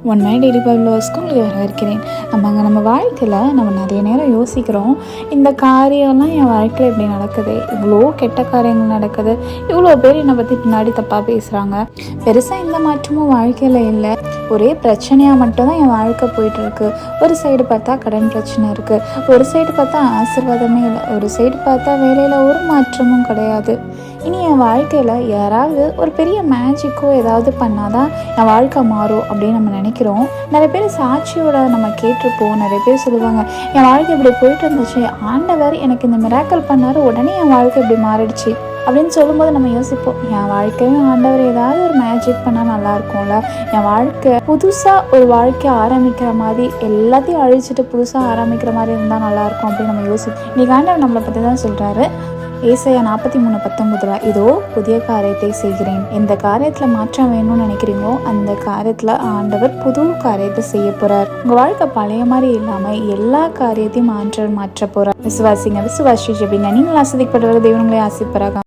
One my daily Bible உங்களுக்கு வரவேற்கிறேன். நம்ம வாழ்க்கையில் நம்ம நிறைய நேரம் யோசிக்கிறோம், இந்த காரியம்லாம் என் வாழ்க்கையில் இப்படி நடக்குது, இவ்வளோ கெட்ட காரியங்கள் நடக்குது, இவ்வளோ பேர் என்னை பற்றி பின்னாடி தப்பாக பேசுகிறாங்க, பெருசாக எந்த மாற்றமும் வாழ்க்கையில் இல்லை, ஒரே பிரச்சனையாக மட்டும்தான் என் வாழ்க்கை போயிட்டுருக்கு. ஒரு சைடு பார்த்தா கடன் பிரச்சனை இருக்குது, ஒரு சைடு பார்த்தா ஆசீர்வாதமே இல்லை, ஒரு சைடு பார்த்தா வேலையில் ஒரு மாற்றமும் கிடையாது. இனி என் வாழ்க்கையில் யாராவது ஒரு பெரிய மேஜிக்கோ ஏதாவது பண்ணாதான் என் வாழ்க்கை மாறும் அப்படின்னு நம்ம நினைக்கிறோம். நிறைய பேர் சாட்சியோட நம்ம கேட்டிருப்போம். நிறைய பேர் சொல்லுவாங்க, என் வாழ்க்கை இப்படி போயிட்டு இருந்துச்சு, ஆண்டவர் எனக்கு இந்த மிராக்கல் பண்ணார், உடனே என் வாழ்க்கை இப்படி மாறிடுச்சு அப்படின்னு சொல்லும்போது நம்ம யோசிப்போம், என் வாழ்க்கையும் ஆண்டவர் ஏதாவது ஒரு மேஜிக் பண்ணால் நல்லா இருக்கும்ல, என் வாழ்க்கை புதுசாக ஒரு வாழ்க்கை ஆரம்பிக்கிற மாதிரி, எல்லாத்தையும் அழிச்சிட்டு புதுசாக ஆரம்பிக்கிற மாதிரி இருந்தால் நல்லாயிருக்கும் அப்படின்னு நம்ம யோசிப்போம். இன்னைக்கு ஆண்டவர் நம்மளை பற்றி தான் சொல்கிறாரு. ஏசாயா 43:19 இதோ புதிய காரியத்தை செய்கிறேன். எந்த காரியத்தில் மாற்றம் வேணும்னு நினைக்கிறீங்களோ அந்த காரியத்தில் ஆண்டவர் புது காரியத்தை செய்ய போகிறார். உங்கள் வாழ்க்கை பழைய மாதிரி இல்லாமல் எல்லா காரியத்தையும் மாற்ற போகிறார். விசுவாசிங்க, விசுவாசி ஜெபிங்க. நீங்கள் ஆசீர்வதிக்கப்படுகிற தேவன் உங்களை ஆசீர்வதிப்பாராக.